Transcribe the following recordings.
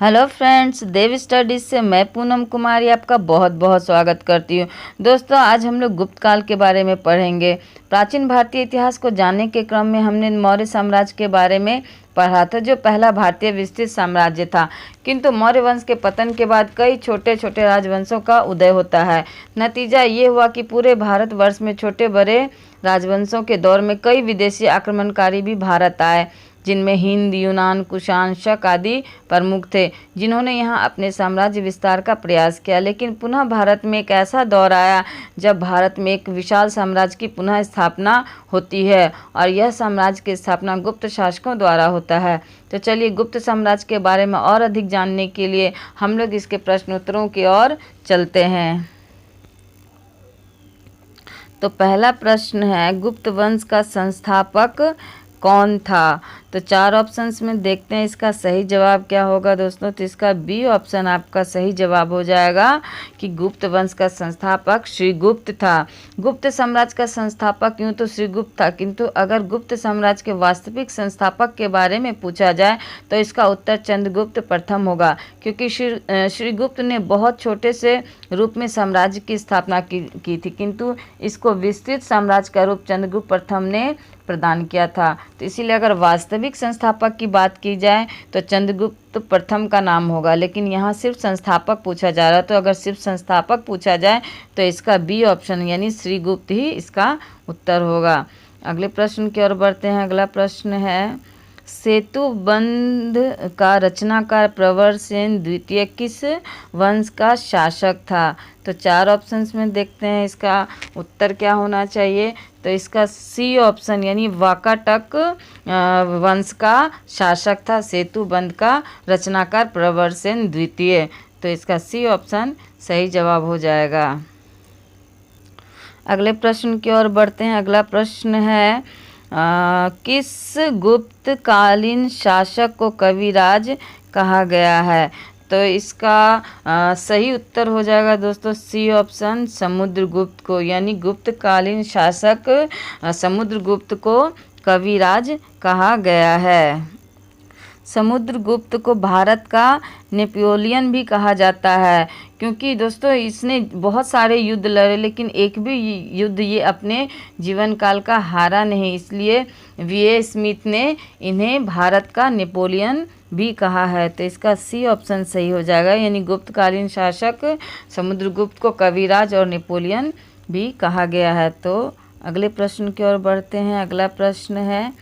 Hello friends, देव studies से मैं पूनम कुमारी आपका बहुत बहुत स्वागत करती हूँ। दोस्तों, आज हम लोग गुप्त काल के बारे में पढ़ेंगे। प्राचीन भारतीय इतिहास को जानने के क्रम में हमने मौर्य साम्राज्य के बारे में पढ़ा था, जो पहला भारतीय विस्तृत साम्राज्य था। किंतु मौर्य वंश के पतन के बाद कई छोटे छोटे राजवंशों का उदय होता है। नतीजा ये हुआ कि पूरे भारतवर्ष में छोटे बड़े राजवंशों के दौर में कई विदेशी आक्रमणकारी भी भारत आए, जिनमें हिंद, यूनान, कुषाण, शक आदि प्रमुख थे, जिन्होंने यहाँ अपने साम्राज्य विस्तार का प्रयास किया। लेकिन पुनः भारत में एक ऐसा दौर आया जब भारत में एक विशाल साम्राज्य की पुनः स्थापना होती है, और यह साम्राज्य की स्थापना गुप्त शासकों द्वारा होता है। तो चलिए, गुप्त साम्राज्य के बारे में और अधिक जानने के लिए हम लोग इसके प्रश्न उत्तरों की ओर चलते हैं। तो पहला प्रश्न है, गुप्त वंश का संस्थापक कौन था? तो चार ऑप्शंस में देखते हैं इसका सही जवाब क्या होगा दोस्तों। तो इसका बी ऑप्शन आपका सही जवाब हो जाएगा कि गुप्त वंश का संस्थापक श्रीगुप्त था। गुप्त साम्राज्य का संस्थापक यूँ तो श्रीगुप्त था, किंतु अगर गुप्त साम्राज्य के वास्तविक संस्थापक के बारे में पूछा जाए तो इसका उत्तर चंद्रगुप्त प्रथम होगा, क्योंकि श्रीगुप्त ने बहुत छोटे से रूप में साम्राज्य की स्थापना की थी, किंतु इसको विस्तृत साम्राज्य का रूप चंद्रगुप्त प्रथम ने प्रदान किया था। तो इसीलिए अगर वास्तविक संस्थापक की बात की जाए तो चंद्रगुप्त प्रथम का नाम होगा, लेकिन यहाँ सिर्फ संस्थापक पूछा जा रहा है। तो अगर सिर्फ संस्थापक पूछा जाए तो इसका बी ऑप्शन यानी श्रीगुप्त ही इसका उत्तर होगा। अगले प्रश्न की ओर बढ़ते हैं। अगला प्रश्न है, सेतु बंध का रचनाकार प्रवर सेन द्वितीय किस वंश का शासक था? तो चार ऑप्शंस में देखते हैं इसका उत्तर क्या होना चाहिए। तो इसका सी ऑप्शन यानी वाकाटक वंश का शासक था सेतु बंध का रचनाकार प्रवर सेन द्वितीय। तो इसका सी ऑप्शन सही जवाब हो जाएगा। अगले प्रश्न की ओर बढ़ते हैं। अगला प्रश्न है, किस गुप्त कालीन शासक को कविराज कहा गया है? तो इसका सही उत्तर हो जाएगा दोस्तों सी ऑप्शन समुद्रगुप्त को, यानी गुप्त कालीन शासक समुद्रगुप्त को कविराज कहा गया है। समुद्रगुप्त को भारत का नेपोलियन भी कहा जाता है, क्योंकि दोस्तों इसने बहुत सारे युद्ध लड़े, लेकिन एक भी युद्ध ये अपने जीवन काल का हारा नहीं, इसलिए वी.ए. स्मिथ ने इन्हें भारत का नेपोलियन भी कहा है। तो इसका सी ऑप्शन सही हो जाएगा, यानी गुप्तकालीन शासक समुद्रगुप्त को कविराज और नेपोलियन भी कहा गया है। तो अगले प्रश्न की ओर बढ़ते हैं। अगला प्रश्न है,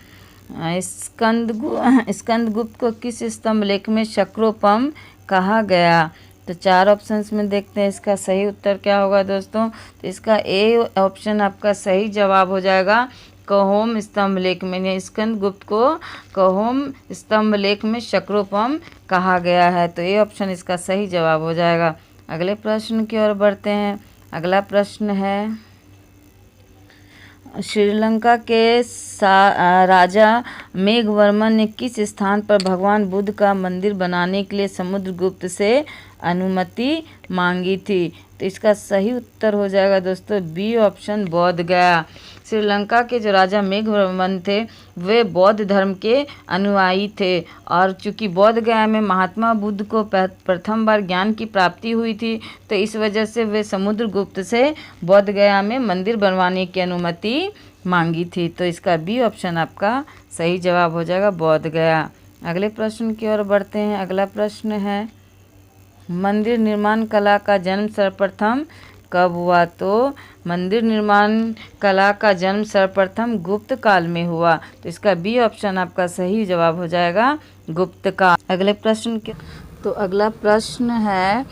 स्कंदगुप्त को किस स्तंभ लेख में शक्रोपम कहा गया? तो चार ऑप्शंस में देखते हैं इसका सही उत्तर क्या होगा दोस्तों। तो इसका ए ऑप्शन आपका सही जवाब हो जाएगा कहोम स्तंभ लेख में। स्कंदगुप्त को कहोम स्तंभ लेख में शक्रोपम कहा गया है। तो ए ऑप्शन इसका सही जवाब हो जाएगा। अगले प्रश्न की ओर बढ़ते हैं। अगला प्रश्न है, श्रीलंका के राजा मेघवर्मन ने किस स्थान पर भगवान बुद्ध का मंदिर बनाने के लिए समुद्रगुप्त से अनुमति मांगी थी? तो इसका सही उत्तर हो जाएगा दोस्तों बी ऑप्शन बोध गया। श्रीलंका के जो राजा मेघवर्मन थे वे बौद्ध धर्म के अनुयायी थे, और चूंकि बोध गया में महात्मा बुद्ध को प्रथम बार ज्ञान की प्राप्ति हुई थी, तो इस वजह से वे समुद्रगुप्त से बोध गया में मंदिर बनवाने की अनुमति मांगी थी। तो इसका बी ऑप्शन आपका सही जवाब हो जाएगा बोध गया। अगले प्रश्न की ओर बढ़ते हैं। अगला प्रश्न है, मंदिर निर्माण कला का जन्म सर्वप्रथम कब हुआ? तो मंदिर निर्माण कला का जन्म सर्वप्रथम गुप्त काल में हुआ। तो इसका बी ऑप्शन आपका सही जवाब हो जाएगा गुप्त काल। अगले प्रश्न के तो अगला प्रश्न है,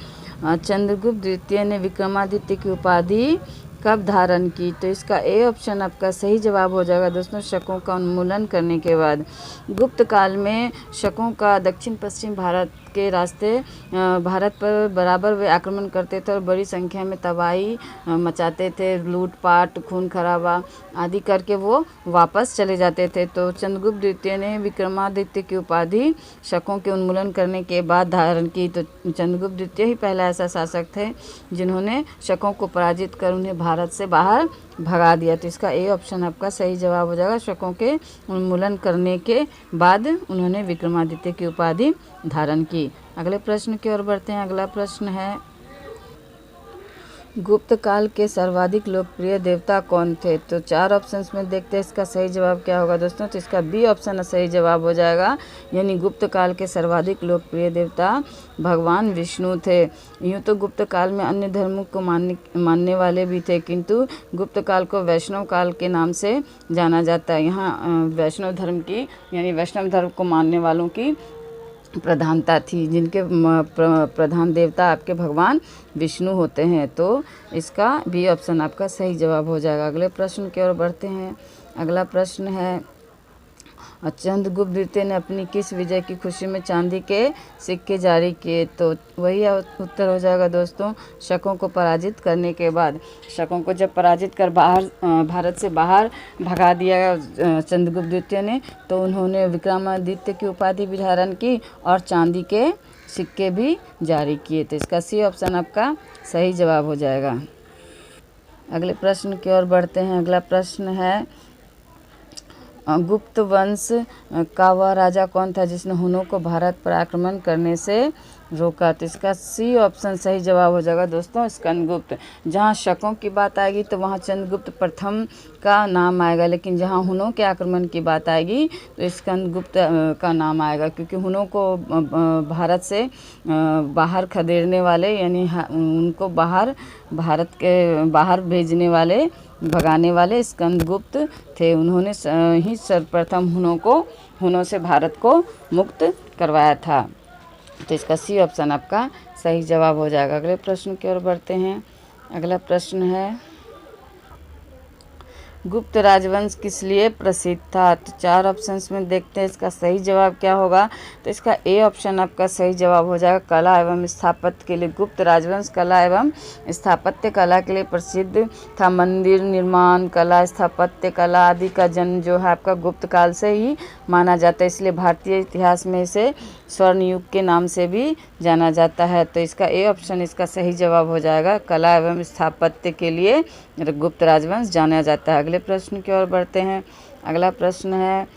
चंद्रगुप्त द्वितीय ने विक्रमादित्य की उपाधि कब धारण की? तो इसका ए ऑप्शन आपका सही जवाब हो जाएगा दोस्तों शकों का उन्मूलन करने के बाद। गुप्त काल में शकों का दक्षिण पश्चिम भारत के रास्ते भारत पर बराबर वे आक्रमण करते थे और बड़ी संख्या में तबाही मचाते थे, लूटपाट, खून खराबा आदि करके वो वापस चले जाते थे। तो चंद्रगुप्त द्वितीय ने विक्रमादित्य की उपाधि शकों के उन्मूलन करने के बाद धारण की। तो चंद्रगुप्त द्वितीय ही पहला ऐसा शासक थे जिन्होंने शकों को पराजित कर उन्हें भारत से बाहर भगा दिया। तो इसका ए ऑप्शन आपका सही जवाब हो जाएगा। शकों के उन्मूलन करने के बाद उन्होंने विक्रमादित्य की उपाधि धारण की। अगले प्रश्न की ओर बढ़ते हैं। अगला प्रश्न है, गुप्त काल के सर्वाधिक लोकप्रिय देवता कौन थे? तो 4 ऑप्शंस में देखते हैं इसका सही जवाब क्या होगा दोस्तों। तो इसका बी ऑप्शन सही जवाब हो जाएगा, यानी गुप्त काल के सर्वाधिक लोकप्रिय देवता भगवान विष्णु थे। यूँ तो गुप्त काल में अन्य धर्मों को मानने वाले भी थे, किंतु गुप्त काल को वैष्णव काल के नाम से जाना जाता है। यहाँ वैष्णव धर्म की, यानी वैष्णव धर्म को मानने वालों की प्रधानता थी, जिनके प्रधान देवता आपके भगवान विष्णु होते हैं। तो इसका बी ऑप्शन आपका सही जवाब हो जाएगा। अगले प्रश्न की ओर बढ़ते हैं। अगला प्रश्न है, चंद्रगुप्त द्वितीय ने अपनी किस विजय की खुशी में चांदी के सिक्के जारी किए? तो वही उत्तर हो जाएगा दोस्तों, शकों को पराजित करने के बाद। शकों को जब पराजित कर भारत से बाहर भगा दिया चंद्रगुप्त द्वितीय ने, तो उन्होंने विक्रमादित्य की उपाधि भी धारण की और चांदी के सिक्के भी जारी किए। तो इसका सी ऑप्शन आपका सही जवाब हो जाएगा। अगले प्रश्न की ओर बढ़ते हैं। अगला प्रश्न है, गुप्त वंश का वह राजा कौन था जिसने हुनों को भारत पर आक्रमण करने से रोका? तो इसका सी ऑप्शन सही जवाब हो जाएगा दोस्तों, स्कंदगुप्त। जहाँ शकों की बात आएगी तो वहाँ चंद्रगुप्त प्रथम का नाम आएगा, लेकिन जहाँ हुनों के आक्रमण की बात आएगी तो स्कंदगुप्त का नाम आएगा, क्योंकि हुनों को भारत से बाहर खदेड़ने वाले, यानी उनको भारत के बाहर भेजने वाले, भगाने वाले स्कंदगुप्त थे। उन्होंने ही सर्वप्रथम हुनों से भारत को मुक्त करवाया था। तो इसका सी ऑप्शन आपका सही जवाब हो जाएगा। अगले प्रश्न की ओर बढ़ते हैं। अगला प्रश्न है, गुप्त राजवंश किस लिए प्रसिद्ध था? तो 4 ऑप्शंस में देखते हैं इसका सही जवाब क्या होगा। तो इसका ए ऑप्शन आपका सही जवाब हो जाएगा, कला एवं स्थापत्य के लिए। गुप्त राजवंश कला एवं स्थापत्य कला के लिए प्रसिद्ध था। मंदिर निर्माण कला, स्थापत्य कला आदि का जन्म जो है आपका गुप्त काल से ही माना जाता है, इसलिए भारतीय इतिहास में इसे स्वर्ण युग के नाम से भी जाना जाता है। तो इसका ए ऑप्शन इसका सही जवाब हो जाएगा, कला एवं स्थापत्य के लिए गुप्त राजवंश जाना जाता है। अगले प्रश्न की ओर बढ़ते हैं। अगला प्रश्न है,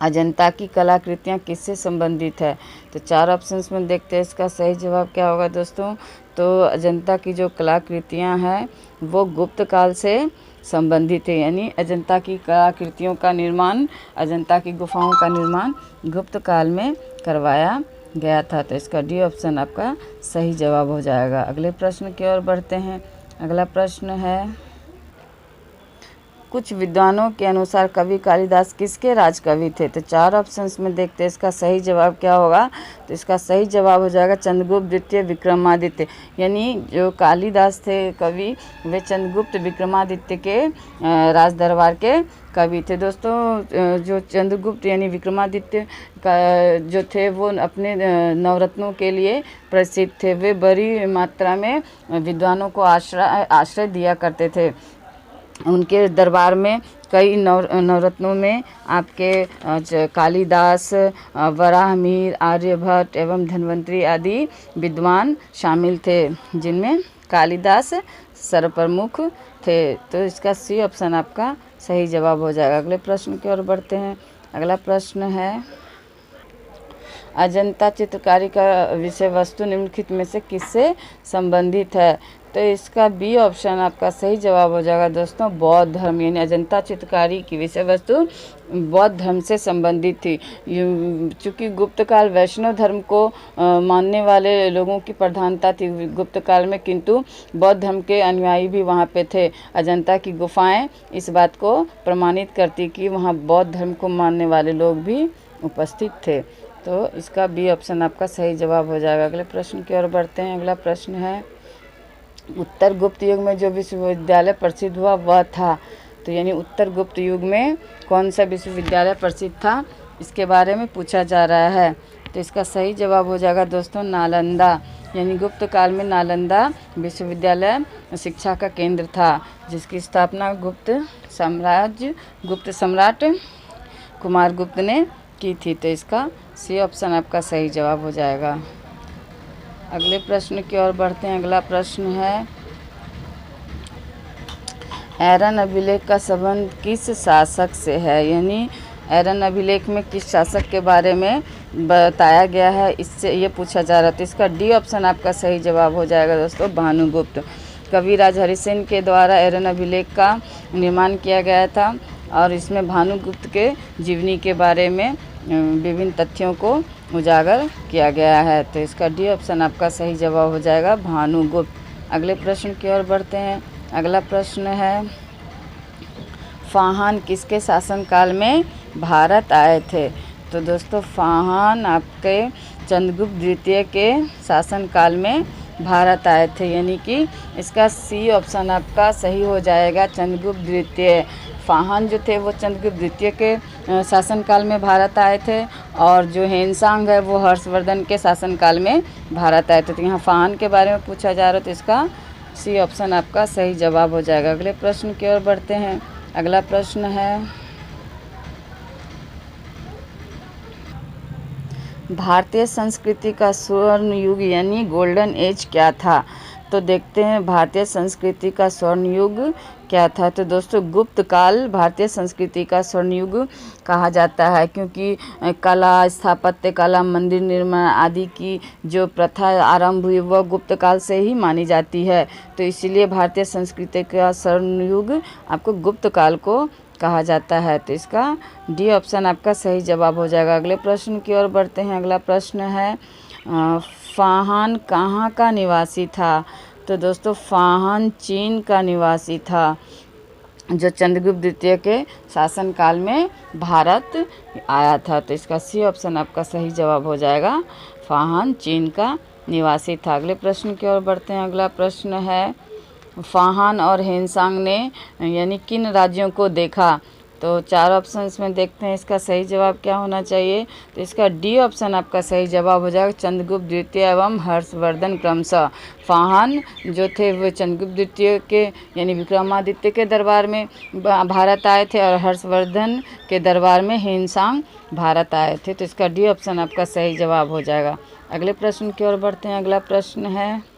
अजंता की कलाकृतियाँ किससे संबंधित है? तो 4 ऑप्शंस में देखते हैं इसका सही जवाब क्या होगा दोस्तों। तो अजंता की जो कलाकृतियाँ हैं वो गुप्त काल से संबंधित है, यानी अजंता की कलाकृतियों का निर्माण, अजंता की गुफाओं का निर्माण गुप्त काल में करवाया गया था। तो इसका डी ऑप्शन आपका सही जवाब हो जाएगा। अगले प्रश्न की ओर बढ़ते हैं। अगला प्रश्न है, कुछ विद्वानों के अनुसार कवि कालिदास किसके राजकवि थे? तो 4 ऑप्शंस में देखते हैं इसका सही जवाब क्या होगा। तो इसका सही जवाब हो जाएगा चंद्रगुप्त द्वितीय विक्रमादित्य, यानी जो कालिदास थे कवि, वे चंद्रगुप्त विक्रमादित्य के राज दरबार के कवि थे। दोस्तों जो चंद्रगुप्त यानी विक्रमादित्य का जो थे वो अपने नवरत्नों के लिए प्रसिद्ध थे। वे बड़ी मात्रा में विद्वानों को आश्रय दिया करते थे। उनके दरबार में कई नवरत्नों में आपके कालिदास, वराहमिहिर, आर्यभट्ट एवं धन्वंतरी आदि विद्वान शामिल थे, जिनमें कालिदास सर्वप्रमुख थे। तो इसका सी ऑप्शन आपका सही जवाब हो जाएगा। अगले प्रश्न की ओर बढ़ते हैं। अगला प्रश्न है, अजंता चित्रकारी का विषय वस्तु निम्नलिखित में से किससे संबंधित है? तो इसका बी ऑप्शन आपका सही जवाब हो जाएगा दोस्तों, बौद्ध धर्म, यानी अजंता चित्रकारी की विषय वस्तु बौद्ध धर्म से संबंधित थी। चूँकि गुप्त काल वैष्णव धर्म को मानने वाले लोगों की प्रधानता थी गुप्त काल में, किंतु बौद्ध धर्म के अनुयायी भी वहाँ पे थे। अजंता की गुफाएं इस बात को प्रमाणित करती कि वहाँ बौद्ध धर्म को मानने वाले लोग भी उपस्थित थे। तो इसका बी ऑप्शन आपका सही जवाब हो जाएगा। अगले प्रश्न की ओर बढ़ते हैं। अगला प्रश्न है, उत्तर गुप्त युग में जो विश्वविद्यालय प्रसिद्ध हुआ वह था? तो यानी उत्तर गुप्त युग में कौन सा विश्वविद्यालय प्रसिद्ध था, इसके बारे में पूछा जा रहा है। तो इसका सही जवाब हो जाएगा दोस्तों, नालंदा, यानी गुप्त काल में नालंदा विश्वविद्यालय शिक्षा का केंद्र था, जिसकी स्थापना गुप्त सम्राट कुमारगुप्त ने की थी। तो इसका सी ऑप्शन आपका सही जवाब हो जाएगा। अगले प्रश्न की ओर बढ़ते हैं। अगला प्रश्न है, एरन अभिलेख का संबंध किस शासक से है? यानी एरन अभिलेख में किस शासक के बारे में बताया गया है, इससे ये पूछा जा रहा था। तो इसका डी ऑप्शन आपका सही जवाब हो जाएगा दोस्तों, भानुगुप्त। कविराज हरिसेन के द्वारा एरन अभिलेख का निर्माण किया गया था और इसमें भानुगुप्त के जीवनी के बारे में विभिन्न तथ्यों को उजागर किया गया है। तो इसका डी ऑप्शन आपका सही जवाब हो जाएगा, भानुगुप्त। अगले प्रश्न की ओर बढ़ते हैं। अगला प्रश्न है, फाहान किसके शासनकाल में भारत आए थे? तो दोस्तों फाहान आपके चंद्रगुप्त द्वितीय के शासनकाल में भारत आए थे, यानी कि इसका सी ऑप्शन आपका सही हो जाएगा, चंद्रगुप्त द्वितीय। फाहान जो थे वो चंद्रगुप्त द्वितीय के शासनकाल में भारत आए थे और जो हेनसांग है वो हर्षवर्धन के शासनकाल में भारत आए थे। तो यहाँ फाहान के बारे में पूछा जा रहा है, तो इसका सी ऑप्शन आपका सही जवाब हो जाएगा। अगले प्रश्न की ओर बढ़ते हैं। अगला प्रश्न है, भारतीय संस्कृति का स्वर्ण युग यानी गोल्डन एज क्या था? तो देखते हैं भारतीय संस्कृति का स्वर्ण युग क्या था। तो दोस्तों गुप्त काल भारतीय संस्कृति का स्वर्ण युग कहा जाता है, क्योंकि कला, स्थापत्य कला, मंदिर निर्माण आदि की जो प्रथा आरंभ हुई वह गुप्त काल से ही मानी जाती है। तो इसीलिए भारतीय संस्कृति का स्वर्ण युग आपको गुप्त काल को कहा जाता है। तो इसका डी ऑप्शन आपका सही जवाब हो जाएगा। अगले प्रश्न की ओर बढ़ते हैं। अगला प्रश्न है, फाहान कहाँ का निवासी था? तो दोस्तों फाहान चीन का निवासी था, जो चंद्रगुप्त द्वितीय के शासनकाल में भारत आया था। तो इसका सी ऑप्शन आपका सही जवाब हो जाएगा, फाहान चीन का निवासी था। अगले प्रश्न की ओर बढ़ते हैं। अगला प्रश्न है, फाहान और हेनसांग ने यानी किन राज्यों को देखा? तो चार ऑप्शंस में देखते हैं इसका सही जवाब क्या होना चाहिए। तो इसका डी ऑप्शन आपका सही जवाब हो जाएगा, चंद्रगुप्त द्वितीय एवं हर्षवर्धन क्रमशः। फाहान जो थे वो चंद्रगुप्त द्वितीय के यानी विक्रमादित्य के दरबार में भारत आए थे और हर्षवर्धन के दरबार में हेनसांग भारत आए थे। तो इसका डी ऑप्शन आपका सही जवाब हो जाएगा। अगले प्रश्न की ओर बढ़ते हैं। अगला प्रश्न है,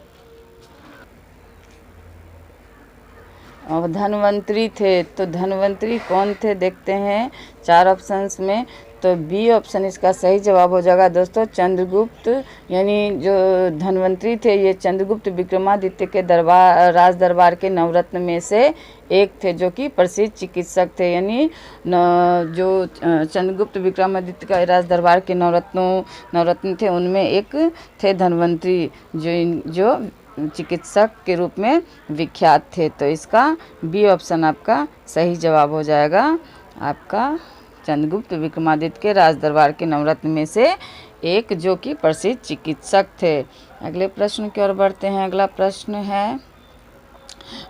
धन्वंतरी थे, तो धन्वंतरी कौन थे देखते हैं चार ऑप्शंस में। तो बी ऑप्शन इसका सही जवाब हो जाएगा दोस्तों, चंद्रगुप्त। यानी जो धन्वंतरी थे ये चंद्रगुप्त विक्रमादित्य के राज दरबार के नवरत्न में से एक थे, जो कि प्रसिद्ध चिकित्सक थे। यानी जो चंद्रगुप्त विक्रमादित्य का राज दरबार के नवरत्न थे उनमें एक थे धन्वंतरी, जो चिकित्सक के रूप में विख्यात थे। तो इसका बी ऑप्शन आपका सही जवाब हो जाएगा, आपका चंद्रगुप्त विक्रमादित्य के राज दरबार के नवरत्न में से एक, जो कि प्रसिद्ध चिकित्सक थे। अगले प्रश्न की ओर बढ़ते हैं। अगला प्रश्न है,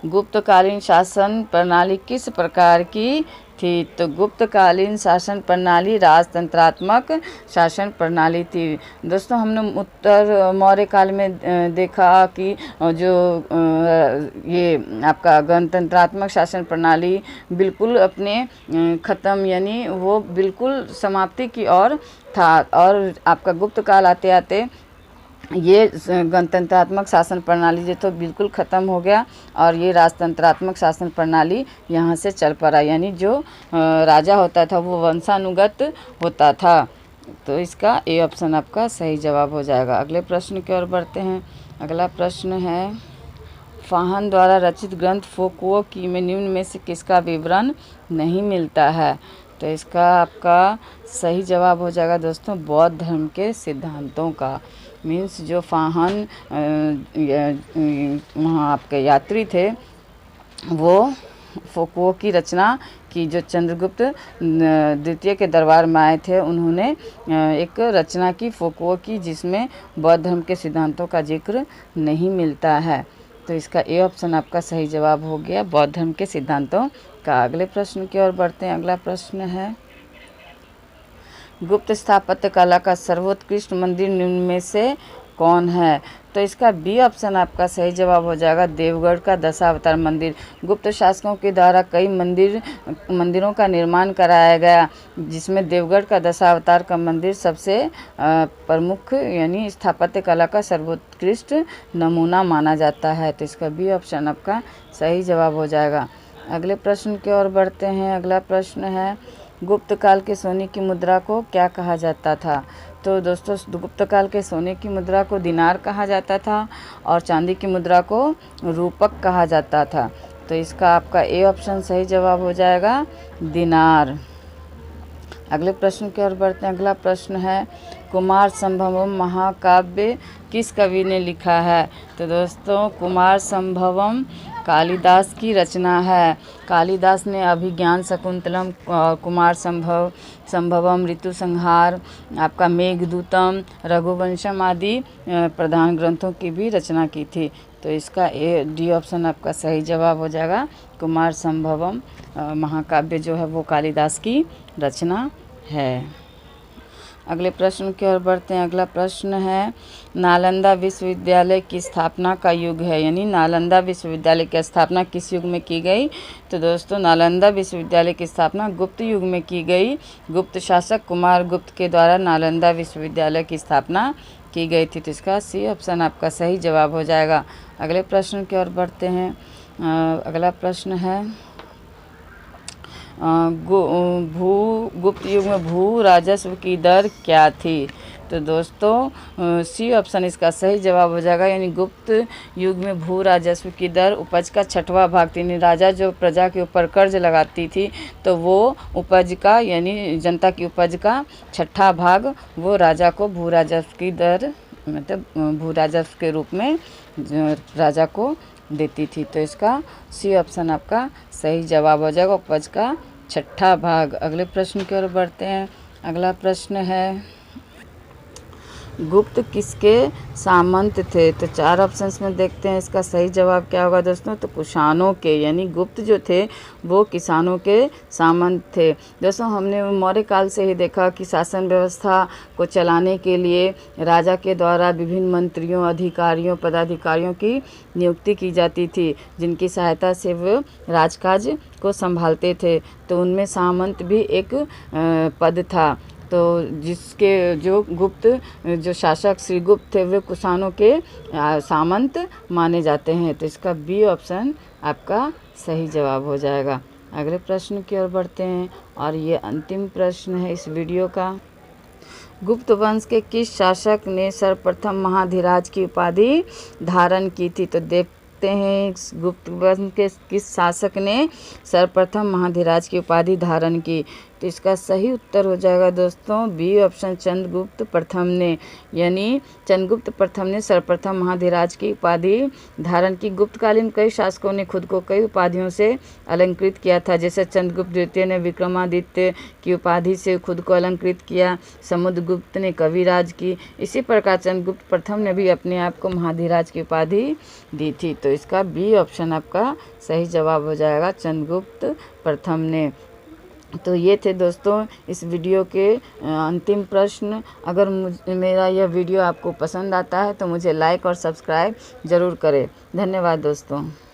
गुप्तकालीन शासन प्रणाली किस प्रकार की थी? तो गुप्तकालीन शासन प्रणाली राजतंत्रात्मक शासन प्रणाली थी। दोस्तों हमने उत्तर मौर्य काल में देखा कि जो ये आपका गणतंत्रात्मक शासन प्रणाली बिल्कुल अपने ख़त्म यानी वो बिल्कुल समाप्ति की ओर था, और आपका गुप्त काल आते आते ये गणतंत्रात्मक शासन प्रणाली जो तो बिल्कुल ख़त्म हो गया और ये राजतंत्रात्मक शासन प्रणाली यहाँ से चल पड़ा। यानी जो राजा होता था वो वंशानुगत होता था। तो इसका ए ऑप्शन आपका सही जवाब हो जाएगा। अगले प्रश्न की ओर बढ़ते हैं। अगला प्रश्न है, फाहान द्वारा रचित ग्रंथ फोकुओ की में निम्न में से किसका विवरण नहीं मिलता है? तो इसका आपका सही जवाब हो जाएगा दोस्तों, बौद्ध धर्म के सिद्धांतों का। मीन्स जो फाहान वहाँ आपके यात्री थे वो फोकुओ की रचना की, जो चंद्रगुप्त द्वितीय के दरबार में आए थे उन्होंने एक रचना की फोकुओ की, जिसमें बौद्ध धर्म के सिद्धांतों का जिक्र नहीं मिलता है। तो इसका ए ऑप्शन आपका सही जवाब हो गया, बौद्ध धर्म के सिद्धांतों का। अगले प्रश्न की ओर बढ़ते हैं। अगला प्रश्न है, गुप्त स्थापत्य कला का सर्वोत्कृष्ट मंदिर निम्न में से कौन है? तो इसका बी ऑप्शन आपका सही जवाब हो जाएगा, देवगढ़ का दशावतार मंदिर। गुप्त शासकों के द्वारा कई मंदिरों का निर्माण कराया गया, जिसमें देवगढ़ का दशावतार का मंदिर सबसे प्रमुख यानी स्थापत्य कला का सर्वोत्कृष्ट नमूना माना जाता है। तो इसका बी ऑप्शन आपका सही जवाब हो जाएगा। अगले प्रश्न की ओर बढ़ते हैं। अगला प्रश्न है, गुप्त काल के सोने की मुद्रा को क्या कहा जाता था? तो दोस्तों गुप्त काल के सोने की मुद्रा को दिनार कहा जाता था और चांदी की मुद्रा को रूपक कहा जाता था। तो इसका आपका ए ऑप्शन सही जवाब हो जाएगा, दिनार। अगले प्रश्न की ओर बढ़ते हैं। अगला प्रश्न है, कुमार संभवम महाकाव्य किस कवि ने लिखा है? तो दोस्तों कुमार संभवम कालिदास की रचना है। कालिदास ने अभिज्ञान शकुंतलम, कुमार संभवम, ऋतुसंहार, आपका मेघदूतम, रघुवंशम आदि प्रधान ग्रंथों की भी रचना की थी। तो इसका डी ऑप्शन आपका सही जवाब हो जाएगा, कुमार संभवम महाकाव्य जो है वो कालिदास की रचना है। अगले प्रश्न की ओर बढ़ते हैं। अगला प्रश्न है, नालंदा विश्वविद्यालय की स्थापना का युग है, यानी नालंदा विश्वविद्यालय की स्थापना किस युग में की गई? तो दोस्तों नालंदा विश्वविद्यालय की स्थापना गुप्त युग में की गई। गुप्त शासक कुमार गुप्त के द्वारा नालंदा विश्वविद्यालय की स्थापना की गई थी। तो इसका सी ऑप्शन आपका सही जवाब हो जाएगा। अगले प्रश्न की ओर बढ़ते हैं। अगला प्रश्न है, गुप्त युग में भू राजस्व की दर क्या थी? तो दोस्तों सी ऑप्शन इसका सही जवाब हो जाएगा, यानी गुप्त युग में भू राजस्व की दर उपज का 6वां भाग थी। यानी राजा जो प्रजा के ऊपर कर्ज लगाती थी तो वो उपज का, यानी जनता की उपज का 6वां भाग वो राजा को भू राजस्व की दर, मतलब भू राजस्व के रूप में राजा को देती थी। तो इसका सी ऑप्शन आपका सही जवाब हो जाएगा, उपज का 6वां भाग। अगले प्रश्न की ओर बढ़ते हैं। अगला प्रश्न है, गुप्त किसके सामंत थे? तो 4 ऑप्शंस में देखते हैं इसका सही जवाब क्या होगा दोस्तों। तो कुषाणों के, यानी गुप्त जो थे वो किसानों के सामंत थे। दोस्तों हमने मौर्य काल से ही देखा कि शासन व्यवस्था को चलाने के लिए राजा के द्वारा विभिन्न मंत्रियों, अधिकारियों, पदाधिकारियों की नियुक्ति की जाती थी, जिनकी सहायता से वो राजकाज को संभालते थे। तो उनमें सामंत भी एक पद था। तो जिसके जो गुप्त जो शासक श्री गुप्त थे वे कुषाणों के सामंत माने जाते हैं। तो इसका बी ऑप्शन आपका सही जवाब हो जाएगा। अगले प्रश्न की ओर बढ़ते हैं और ये अंतिम प्रश्न है इस वीडियो का। गुप्त वंश के किस शासक ने सर्वप्रथम महाधिराज की उपाधि धारण की थी? तो देखते हैं गुप्त वंश के किस शासक ने सर्वप्रथम महाधिराज की उपाधि धारण की। तो इसका सही उत्तर हो जाएगा दोस्तों बी ऑप्शन, चंद्रगुप्त प्रथम ने। यानी चंद्रगुप्त प्रथम ने सर्वप्रथम महाधिराज की उपाधि धारण की। गुप्तकालीन कई शासकों ने खुद को कई उपाधियों से अलंकृत किया था, जैसे चंद्रगुप्त द्वितीय ने विक्रमादित्य की उपाधि से खुद को अलंकृत किया, समुद्रगुप्त ने कविराज की। इसी प्रकार चंद्रगुप्त प्रथम ने भी अपने आप को महाधिराज की उपाधि दी थी। तो इसका बी ऑप्शन आपका सही जवाब हो जाएगा, चंद्रगुप्त प्रथम ने। तो ये थे दोस्तों इस वीडियो के अंतिम प्रश्न। अगर मेरा यह वीडियो आपको पसंद आता है तो मुझे लाइक और सब्सक्राइब ज़रूर करें। धन्यवाद दोस्तों।